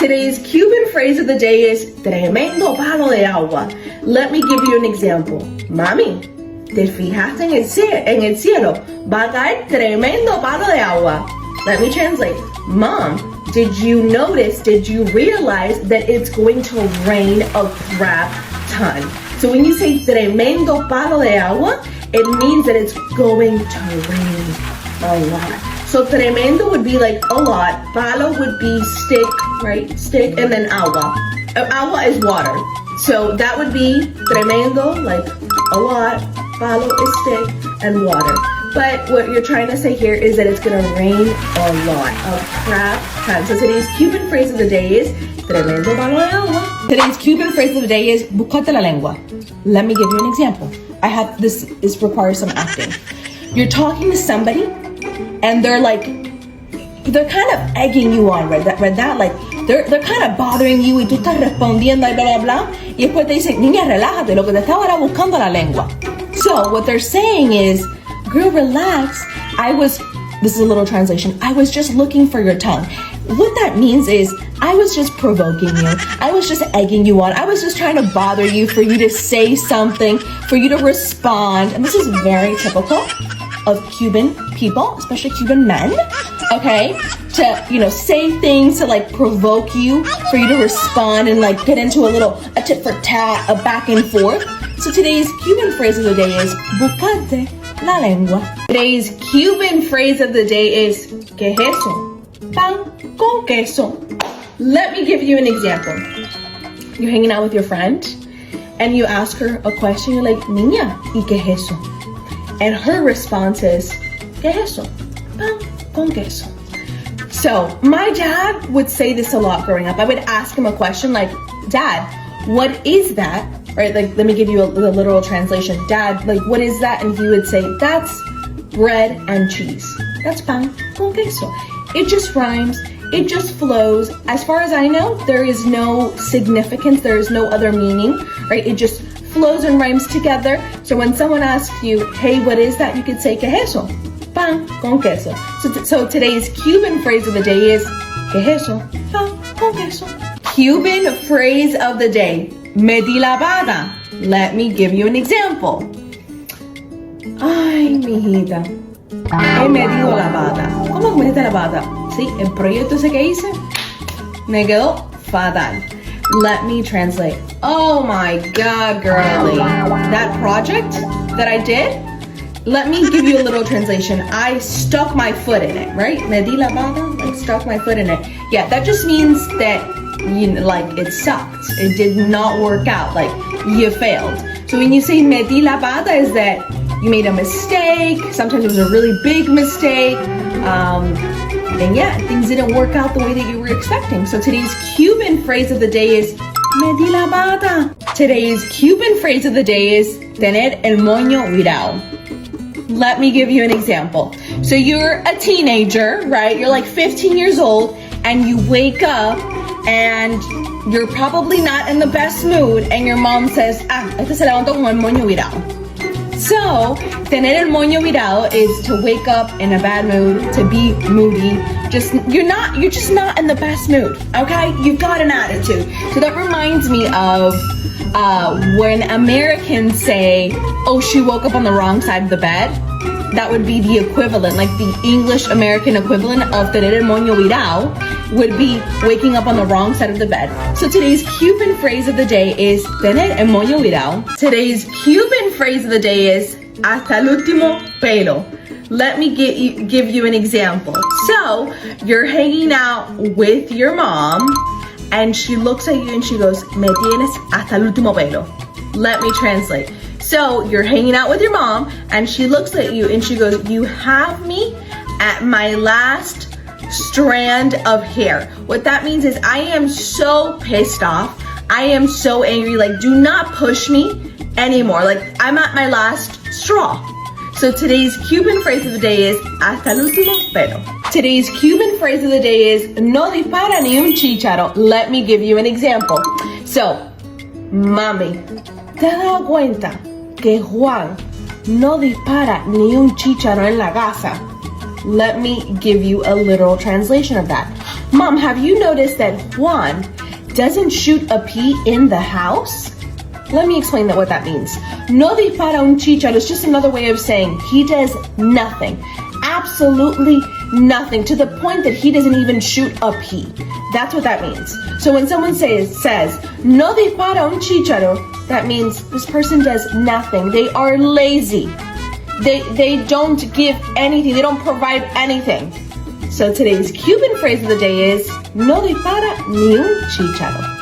Today's Cuban phrase of the day is tremendo palo de agua. Let me give you an example. Mami, ¿te fijaste en el cielo? Va a caer tremendo palo de agua. Let me translate. Mom, did you notice, did you realize that it's going to rain a crap ton? So when you say tremendo palo de agua, it means that it's going to rain a lot. So tremendo would be like a lot. Palo would be stick, right? Stick, and then agua. Agua is water. So that would be tremendo, like a lot. Palo is stick and water. But what you're trying to say here is that it's gonna rain a lot, a crap ton. So today's Cuban phrase of the day is tremendo palo de agua. Today's Cuban phrase of the day is buscate la lengua. Let me give you an example. This requires some acting. You're talking to somebody and they're kind of egging you on, right? That like they're kind of bothering you y tú estás respondiendo y blah, blah, blah. Y después te dicen, niña, relájate, lo que te estaba era buscando la lengua. So what they're saying is, girl, relax. This is a little translation. I was just looking for your tongue. What that means is, I was just provoking you. I was just egging you on. I was just trying to bother you for you to say something, for you to respond. And this is very typical of Cuban people, especially Cuban men, okay? To, say things to like provoke you, for you to respond and like get into a tit for tat, a back and forth. So today's Cuban phrase of the day is buscate la lengua. Today's Cuban phrase of the day is ¿qué es eso? Pan con queso. Let me give you an example. You're hanging out with your friend and you ask her a question. You're like, niña, ¿y qué es eso? And her response is, ¿qué es eso? Pan con queso. So my dad would say this a lot growing up. I would ask him a question like, Dad, what is that? Right, like, let me give you the literal translation. Dad, like, what is that? And he would say, that's bread and cheese. That's pan con queso. It just rhymes. It just flows. As far as I know, there is no significance. There is no other meaning, right? It just flows and rhymes together. So when someone asks you, hey, what is that? You could say, ¿qué es eso? Pan con queso. So today's Cuban phrase of the day is, ¿qué es eso? Pan con queso. Cuban phrase of the day. Me di lavada. Let me give you an example. Ay, mijita. Me dio lavada. ¿Cómo que me diste lavada? Sí, el proyecto ese que hice me quedó fatal. Let me translate. Oh my God, girly. That project that I did, let me give you a little translation. I stuck my foot in it, right? Me di lavada, like stuck my foot in it. Yeah, that just means that it sucked. It did not work out. Like, you failed. So when you say me di lavada, is that you made a mistake. Sometimes it was a really big mistake. And yeah, things didn't work out the way that you were expecting. So today's Cuban phrase of the day is me di lavada. Today's Cuban phrase of the day is tener el moño virado. Let me give you an example. So you're a teenager, right? You're like 15 years old and you wake up and you're probably not in the best mood and your mom says, este se levantó con el moño virado. So, tener el moño virado is to wake up in a bad mood, to be moody. You're just not in the best mood, okay? You've got an attitude. So that reminds me of when Americans say, oh, she woke up on the wrong side of the bed. That would be the equivalent, like the English American equivalent of tener el moño virado would be waking up on the wrong side of the bed. So today's Cuban phrase of the day is tener el moño virado. Today's Cuban phrase of the day is hasta el último pelo. Let me give you an example. So you're hanging out with your mom and she looks at you and she goes, me tienes hasta el último pelo. Let me translate. So you're hanging out with your mom and she looks at you and she goes, you have me at my last strand of hair. What that means is I am so pissed off. I am so angry. Like, do not push me anymore. Like, I'm at my last straw. So today's Cuban phrase of the day is hasta el último pelo. Today's Cuban phrase of the day is no dispara ni un chícharo. Let me give you an example. So, mami, ¿te has dado cuenta que Juan no dispara ni un chícharo en la casa? Let me give you a literal translation of that. Mom, have you noticed that Juan doesn't shoot a pea in the house? Let me explain what that means. No dispara un chícharo is just another way of saying he does nothing. Absolutely nothing, to the point that he doesn't even shoot a pea. That's what that means. So when someone says no dispara un chícharo, that means this person does nothing. They are lazy. They don't give anything. They don't provide anything. So today's Cuban phrase of the day is no dispara ni un chícharo.